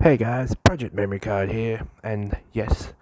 Hey guys, Project Memory Card here, and yes,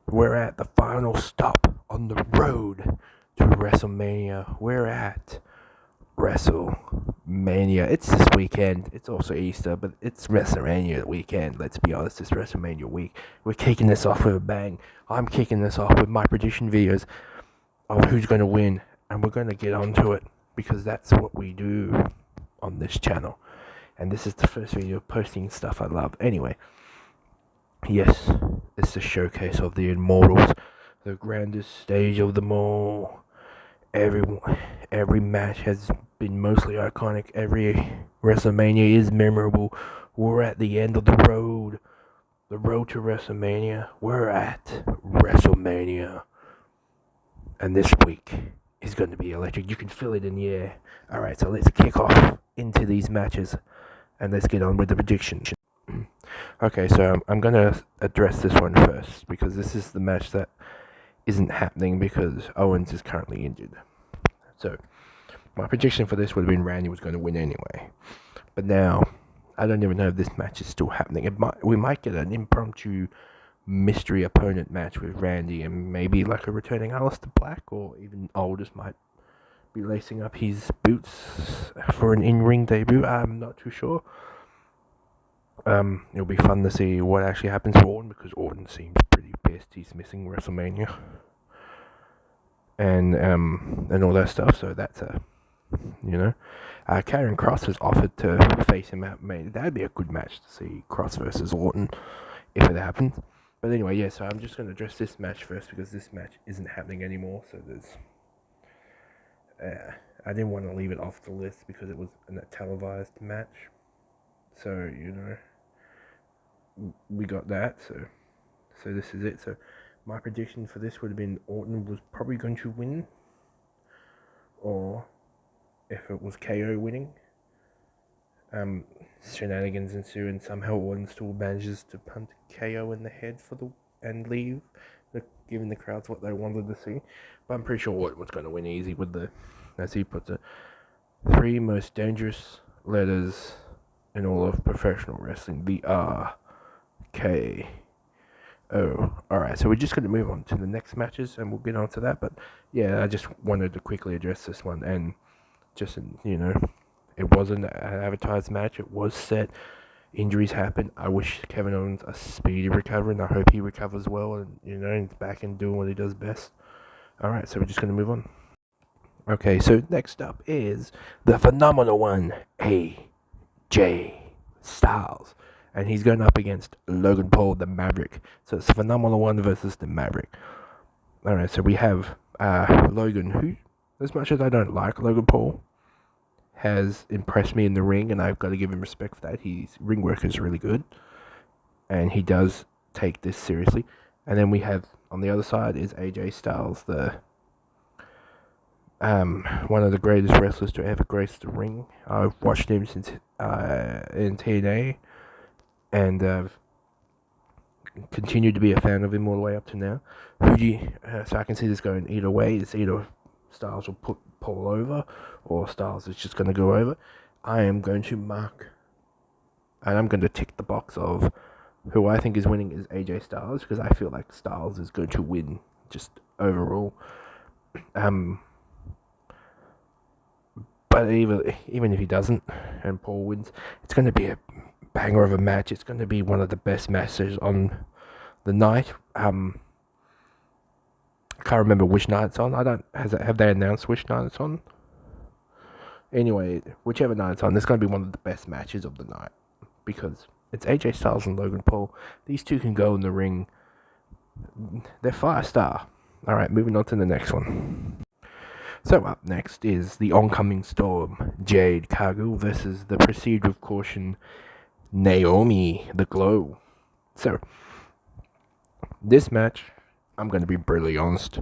we're at the final stop on the road to Wrestlemania. We're at Wrestlemania. It's this weekend. It's also Easter, but it's Wrestlemania weekend. Let's be honest, it's Wrestlemania week. We're kicking this off with a bang. I'm kicking this off with my prediction videos of who's going to win, and we're going to get onto it because that's what we do on this channel. And this is the first video posting stuff I love. Anyway, yes, it's the showcase of the Immortals, the grandest stage of them all. Every match has been mostly iconic. Every WrestleMania is memorable. We're at the end of the road to WrestleMania. We're at WrestleMania, and this week is going to be electric. You can feel it in the air. All right, so let's kick off into these matches, and let's get on with the predictions. Okay, so I'm gonna address this one first because this is the match that isn't happening because Owens is currently injured. So my prediction for this would have been Randy was going to win anyway, but now I don't even know if this match is still happening. We might get an impromptu mystery opponent match with Randy and maybe like a returning Aleister Black, or even Aldous might be lacing up his boots for an in-ring debut. I'm not too sure. It'll be fun to see what actually happens to Orton because Orton seems pretty pissed he's missing WrestleMania and all that stuff. So that's Karen Cross has offered to face him out. Maybe that'd be a good match to see, Cross versus Orton, if it happens. But anyway, yeah. So I'm just gonna address this match first because this match isn't happening anymore. So there's, I didn't want to leave it off the list because it was a televised match. So we got that. So this is it. So my prediction for this would have been Orton was probably going to win, or if it was KO winning, shenanigans ensue and somehow Orton still manages to punt KO in the head and leave, giving the crowds what they wanted to see. But I'm pretty sure Orton was going to win easy with the, as he puts it, 3 most dangerous letters in all of professional wrestling, the RKO. Alright, so we're just going to move on to the next matches and we'll get on to that. But yeah, I just wanted to quickly address this one. And just, it wasn't an advertised match. It was set. Injuries happen. I wish Kevin Owens a speedy recovery, and I hope he recovers well and, he's back and doing what he does best. Alright, so we're just going to move on. Okay, so next up is the phenomenal one, AJ Styles. And he's going up against Logan Paul, the Maverick. So it's the phenomenal one versus the Maverick. Alright, so we have Logan, who, as much as I don't like Logan Paul, has impressed me in the ring, and I've got to give him respect for that. His ring work is really good, and he does take this seriously. And then we have, on the other side, is AJ Styles, the one of the greatest wrestlers to ever grace the ring. I've watched him since in TNA, and continued to be a fan of him all the way up to now. So I can see this going either way. It's either Styles will put Paul over, or Styles is just going to go over. I am going to mark, and I'm going to tick the box of who I think is winning is AJ Styles, because I feel like Styles is going to win just overall. But even if he doesn't and Paul wins, it's going to be a banger of a match. It's going to be one of the best matches on the night. I can't remember which night it's on. Have they announced which night it's on? Anyway, whichever night it's on, it's going to be one of the best matches of the night because it's AJ Styles and Logan Paul. These two can go in the ring. They're 5-star. Alright, moving on to the next one. So up next is the oncoming storm, Jade Cargill versus the Proceed with Caution, Naomi the Glow. So this match, I'm going to be brutally honest,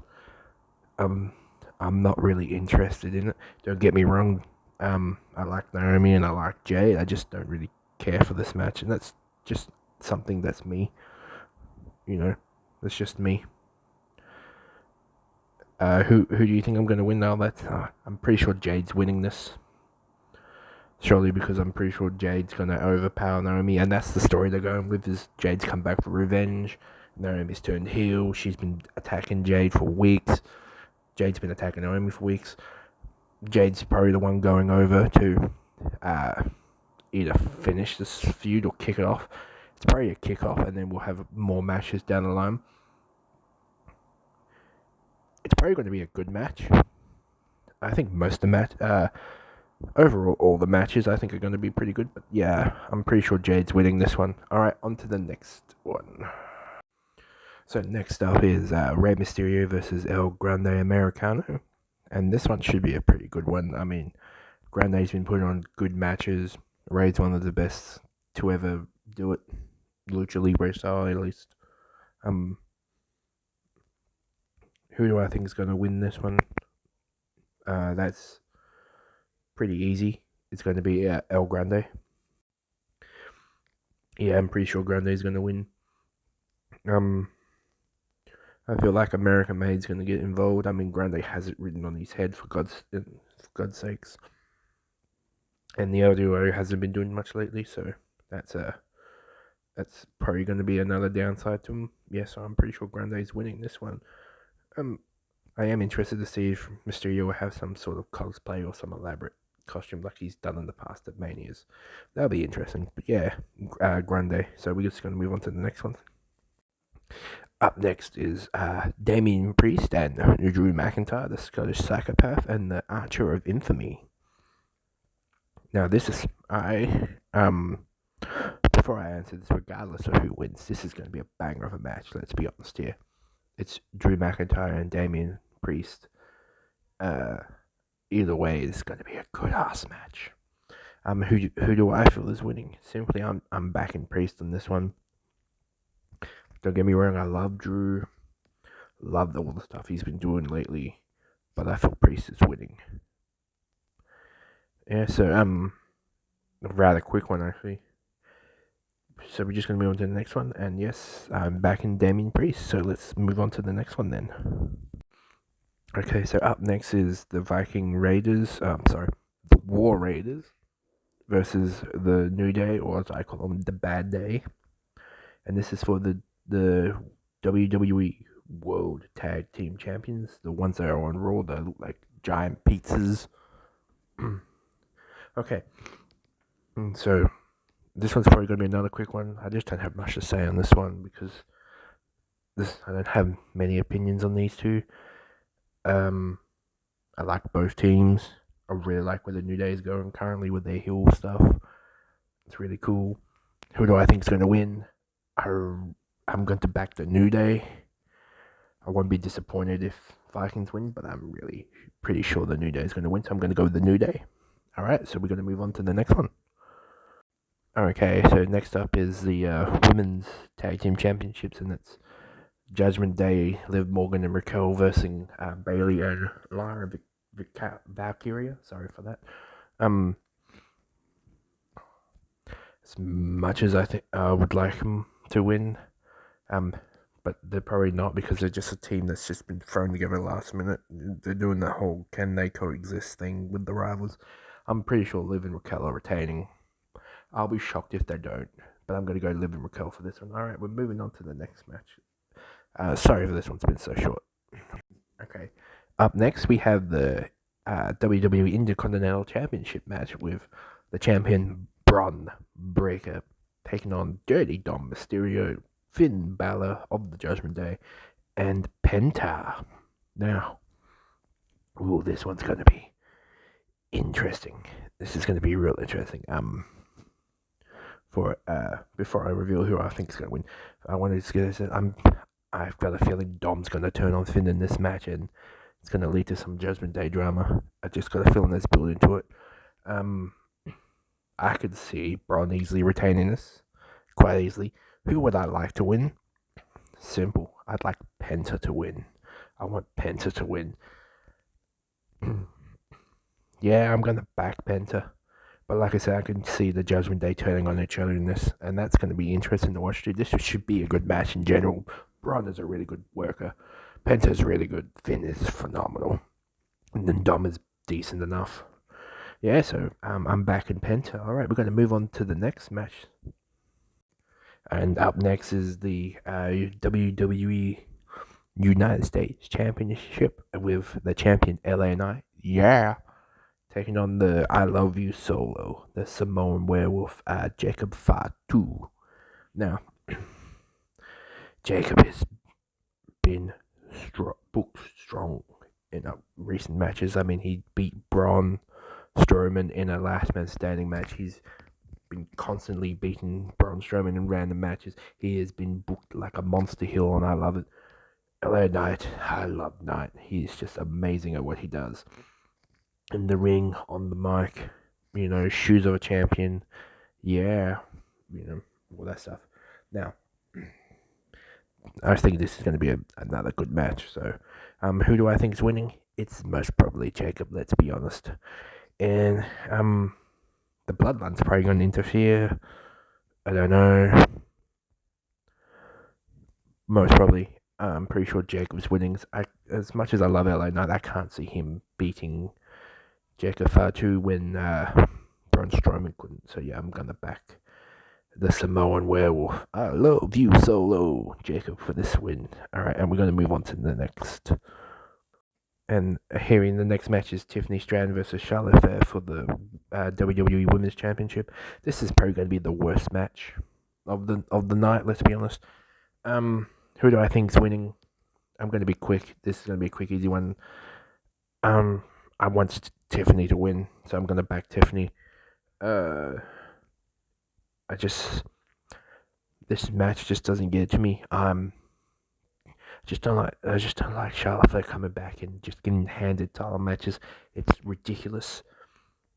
I'm not really interested in it. Don't get me wrong, I like Naomi and I like Jade. I just don't really care for this match, and that's just something that's me. That's just me. Who do you think I'm going to win now? I'm pretty sure Jade's winning this. Surely because I'm pretty sure Jade's gonna overpower Naomi, and that's the story they're going with, is Jade's come back for revenge. Naomi's turned heel. She's been attacking Jade for weeks. Jade's been attacking Naomi for weeks. Jade's probably the one going over to either finish this feud or kick it off. It's probably a kickoff, and then we'll have more matches down the line. It's probably going to be a good match. I think most of the match, overall, all the matches I think are going to be pretty good. But yeah, I'm pretty sure Jade's winning this one. All right, on to the next one. So next up is Rey Mysterio versus El Grande Americano, and this one should be a pretty good one. I mean, Grande's been putting on good matches. Rey's one of the best to ever do it, Lucha Libre style at least. Who do I think is going to win this one? That's pretty easy. It's going to be El Grande. Yeah, I'm pretty sure Grande is going to win. I feel like American Made's going to get involved. I mean, Grande has it written on his head, for God's sakes. And the LDO hasn't been doing much lately, so that's probably going to be another downside to him. Yeah, so I'm pretty sure Grande's winning this one. I am interested to see if Mysterio will have some sort of cosplay or some elaborate costume like he's done in the past at Manias. That'll be interesting. But yeah, Grande. So we're just going to move on to the next one. Up next is Damian Priest and Drew McIntyre, the Scottish psychopath and the Archer of Infamy. Now this is before I answer this, regardless of who wins, this is going to be a banger of a match. Let's be honest here. It's Drew McIntyre and Damian Priest. Either way, it's going to be a good ass match. Who do I feel is winning? Simply, I'm backing Priest on this one. Don't get me wrong, I love Drew. Love all the stuff he's been doing lately, but I feel Priest is winning. Yeah, so a rather quick one actually. So we're just gonna move on to the next one, and yes, I'm backing Damian Priest. So let's move on to the next one then. Okay, so up next is the Viking Raiders. The War Raiders versus the New Day, or as I call them, the Bad Day. And this is for the WWE World Tag Team Champions, the ones that are on Raw, the like giant pizzas. Okay, so this one's probably going to be another quick one. I just don't have much to say on this one because I don't have many opinions on these two. I like both teams. I really like where the New Day is going currently with their heel stuff. It's really cool. Who do I think is going to win? I'm going to back the New Day. I won't be disappointed if Vikings win, but I'm really pretty sure the New Day is going to win, so I'm going to go with the New Day. Alright, so we're going to move on to the next one. Okay, so next up is the Women's Tag Team Championships, and it's Judgment Day, Liv Morgan and Raquel versus Bayley and Lyra Valkyria. Sorry for that. As much as I think I would like them to win, but they're probably not because they're just a team that's just been thrown together last minute. They're doing that whole can they coexist thing with the rivals. I'm pretty sure Liv and Raquel are retaining. I'll be shocked if they don't, but I'm going to go Liv and Raquel for this one. Alright, we're moving on to the next match. Sorry for this one's been so short. Okay, up next we have the WWE Intercontinental Championship match with the champion Braun Breaker taking on Dirty Dom Mysterio, Finn Balor of the Judgment Day, and Penta. Now, this one's going to be interesting. This is going to be real interesting. Before I reveal who I think is going to win, I wanted to get this. I've got a feeling Dom's going to turn on Finn in this match, and it's going to lead to some Judgment Day drama. I just got a feeling that's building to it. I could see Braun easily retaining this, quite easily. Who would I like to win? Simple. I'd like Penta to win. I want Penta to win. Yeah, I'm going to back Penta. But like I said, I can see the Judgment Day turning on each other in this, and that's going to be interesting to watch too. This should be a good match in general. Braun is a really good worker. Penta's really good. Finn is phenomenal. And then Dom is decent enough. Yeah, so I'm back in Penta. All right, we're going to move on to the next match. And up next is the WWE United States Championship with the champion LA Knight. Yeah. Taking on the I Love You Solo, the Samoan werewolf, Jacob Fatu. Now, Jacob has been booked strong in recent matches. I mean, he beat Braun Strowman in a last man standing match. He's been constantly beating Braun Strowman in random matches. He has been booked like a monster heel, and I love it. LA Knight, I love Knight. He's just amazing at what he does. In the ring, on the mic, shoes of a champion. Yeah, all that stuff. Now, I think this is going to be another good match. So, who do I think is winning? It's most probably Jacob. Let's be honest. And the Bloodline's probably going to interfere. I don't know. Most probably. I'm pretty sure Jacob's winning. As much as I love LA Knight, I can't see him beating Jacob Fatu when Braun Strowman couldn't. So yeah, I'm gonna back the Samoan werewolf. I love you, Solo, Jacob, for this win. All right, and we're gonna move on to the next. And here in the next match is Tiffany Stratton versus Charlotte Flair for the WWE Women's Championship. This is probably going to be the worst match of the night. Let's be honest. Who do I think's winning? I'm going to be quick. This is going to be a quick, easy one. I want Tiffany to win, so I'm going to back Tiffany. This match just doesn't get it to me. I just don't like Charlotte Flair coming back and just getting handed title matches. It's ridiculous.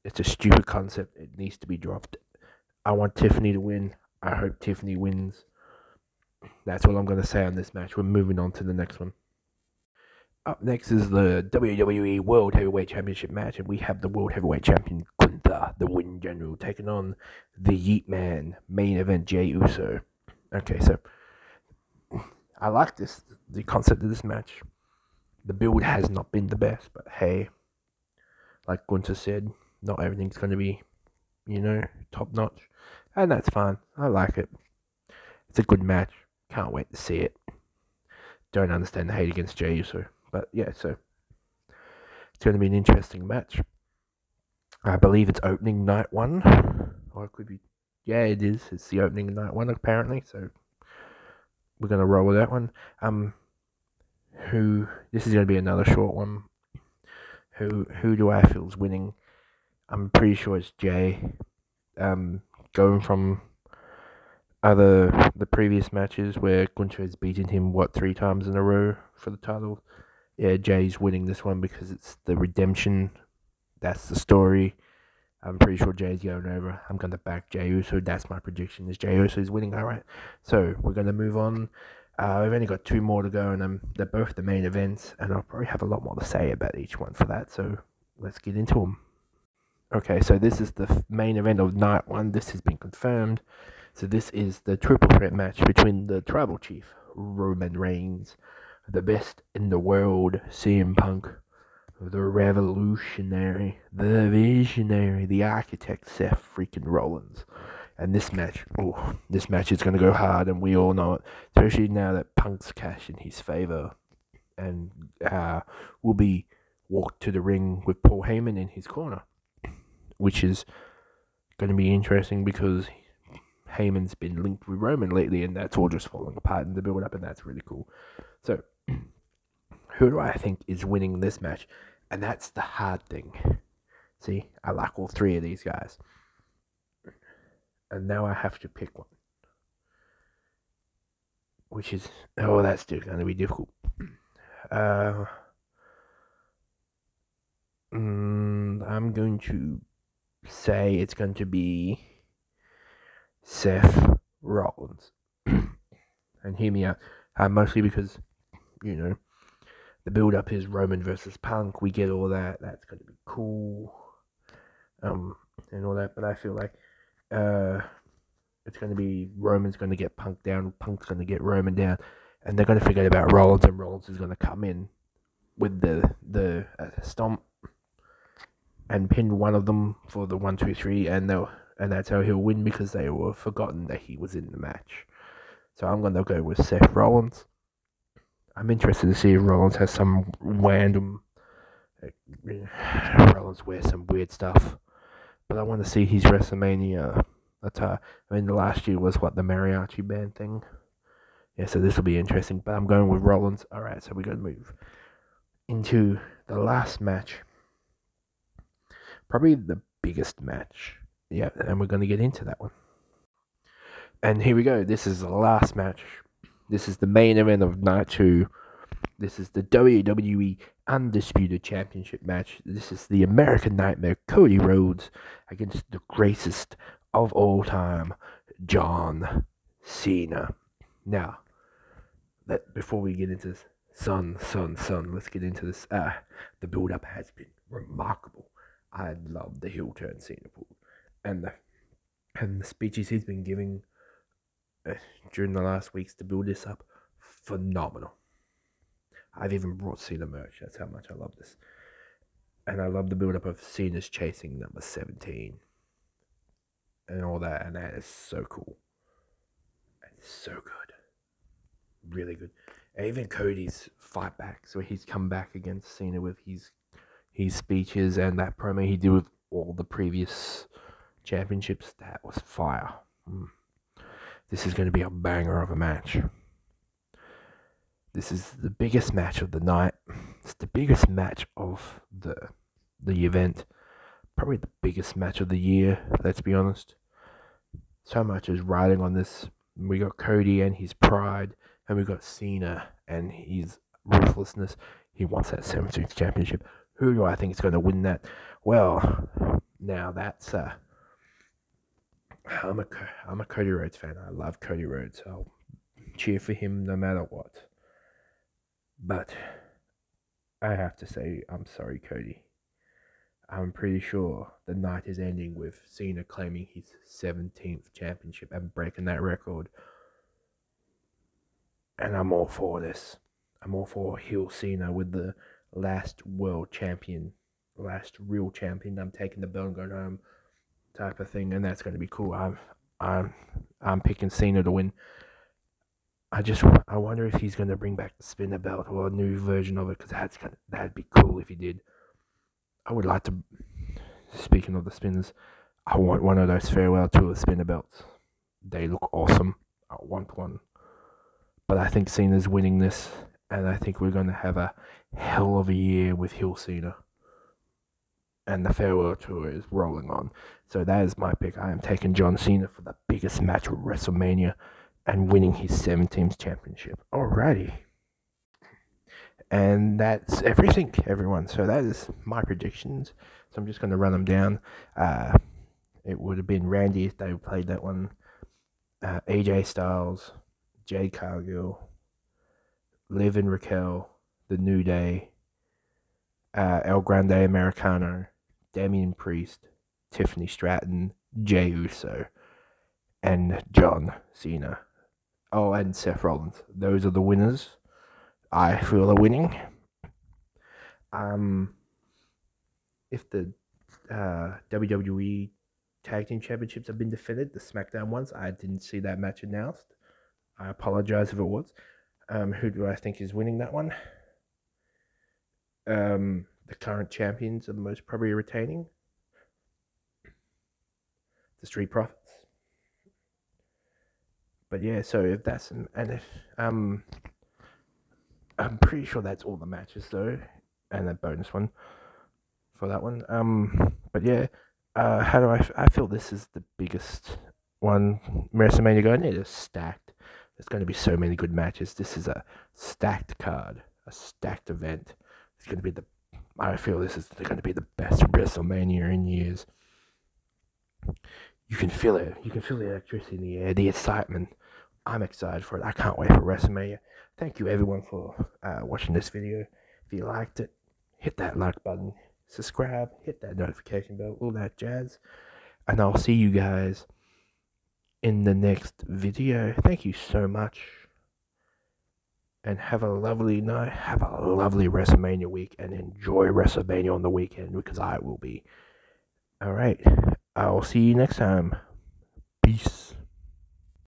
It's a stupid concept. It needs to be dropped. I want Tiffany to win. I hope Tiffany wins. That's all I'm going to say on this match. We're moving on to the next one. Up next is the WWE World Heavyweight Championship match, and we have the World Heavyweight Champion Gunther, the Win General, taking on the Yeet Man, main event Jey Uso. Okay, so I like the concept of this match. The build has not been the best, but hey, like Gunther said, not everything's going to be, top notch, and that's fine. I like it. It's a good match. Can't wait to see it. Don't understand the hate against Jey Uso, but yeah, so it's going to be an interesting match. I believe it's opening night one, or it could be. Yeah, it is. It's the opening night one apparently. So we're going to roll with that one. This is going to be another short one. Who do I feel is winning? I'm pretty sure it's Jey. Going from the previous matches where Gunther has beaten him 3 times in a row for the title. Yeah, Jey's winning this one because it's the redemption. That's the story. I'm pretty sure Jey's going over. I'm gonna back Jey Uso. That's my prediction. Is Jey Uso is winning? All right. So we're gonna move on. We've only got 2 more to go, and they're both the main events, and I'll probably have a lot more to say about each one for that. So let's get into them. Okay, so this is the main event of night 1. This has been confirmed. So this is the triple threat match between the Tribal Chief, Roman Reigns, the best in the world, CM Punk, the revolutionary, the visionary, the architect, Seth freaking Rollins. And this match is going to go hard, and we all know it, especially now that Punk's cashed in his favor and will be walked to the ring with Paul Heyman in his corner, which is going to be interesting because Heyman's been linked with Roman lately, and that's all just falling apart in the build-up, and that's really cool. So, who do I think is winning this match? And that's the hard thing. See, I like all 3 of these guys. And now I have to pick one. Which is, that's still going to be difficult. I'm going to say it's going to be Seth Rollins. And hear me out. Mostly because, the build-up is Roman versus Punk. We get all that. That's going to be cool. And all that. But I feel like it's going to be Roman's going to get Punk down. Punk's going to get Roman down. And they're going to forget about Rollins. And Rollins is going to come in with the stomp. and pinned one of them for the 1, 2, 3, and that's how he'll win because they were forgotten that he was in the match. So I'm gonna go with Seth Rollins. I'm interested to see if Rollins has some random. Rollins wears some weird stuff, but I want to see his WrestleMania attire. I mean, the last year was what, the mariachi band thing. Yeah, so this will be interesting. But I'm going with Rollins. All right, so we're gonna move into the last match, probably the biggest match. Yeah, and we're gonna get into that one. And here we go. This is the last match. This is the main event of night 2. This is the WWE Undisputed Championship match. This is the American Nightmare, Cody Rhodes, against the greatest of all time, John Cena. Now, before we get into this, let's get into this. The build-up has been remarkable. I love the heel turn Cena pulled, and the speeches he's been giving during the last weeks to build this up, phenomenal. I've even brought Cena merch. That's how much I love this. And I love the build-up of Cena's chasing number 17 and all that, and that is so cool. It's so good. Really good. And even Cody's fight back, so he's come back against Cena with his speeches and that promo he did with all the previous championships. That was fire. This is going to be a banger of a match. This is the biggest match of the night. It's the biggest match of the event. Probably the biggest match of the year, let's be honest. So much is riding on this. We got Cody and his pride, and we got Cena and his ruthlessness. He wants that 17th championship. Who do I think is going to win that? Well, now that's I'm a Cody Rhodes fan. I love Cody Rhodes. I'll cheer for him no matter what. But I have to say, I'm sorry, Cody. I'm pretty sure the night is ending with Cena claiming his 17th championship and breaking that record. And I'm all for this. I'm all for heel Cena with the last world champion, last real champion. I'm taking the belt and going home, type of thing, and that's going to be cool. I'm picking Cena to win. I wonder if he's going to bring back the spinner belt or a new version of it, because that'd be cool if he did. I would like to. Speaking of the spinners, I want one of those farewell tour spinner belts. They look awesome. I want one. But I think Cena's winning this, and I think we're going to have a hell of a year with heel Cena. And the farewell tour is rolling on. So that is my pick. I am taking John Cena for the biggest match of WrestleMania and winning his 17th championship. Alrighty. And that's everything, everyone. So that is my predictions. So I'm just going to run them down. It would have been Randy if they played that one. AJ Styles, Jade Cargill, Liv and Raquel, The New Day, El Grande Americano, Damian Priest, Tiffany Stratton, Jey Uso, and John Cena. Oh, and Seth Rollins. Those are the winners. I feel are winning. If the WWE Tag Team Championships have been defended, the SmackDown ones, I didn't see that match announced. I apologize if it was. Who do I think is winning that one? The current champions are the most probably retaining. The Street Profits. But yeah, so if that's I'm pretty sure that's all the matches though, and a bonus one for that one. But yeah, how do I feel this is the biggest one WrestleMania going. It is stacked. There's going to be so many good matches. This is a stacked card, a stacked event. It's going to be I feel this is going to be the best WrestleMania in years. You can feel it. You can feel the electricity in the air, the excitement. I'm excited for it. I can't wait for WrestleMania. Thank you everyone for watching this video. If you liked it, hit that like button, subscribe, hit that notification bell, all that jazz. And I'll see you guys in the next video. Thank you so much. and have a lovely night. Have a lovely WrestleMania week, and enjoy WrestleMania on the weekend because I will be. All right. I'll see you next time. Peace.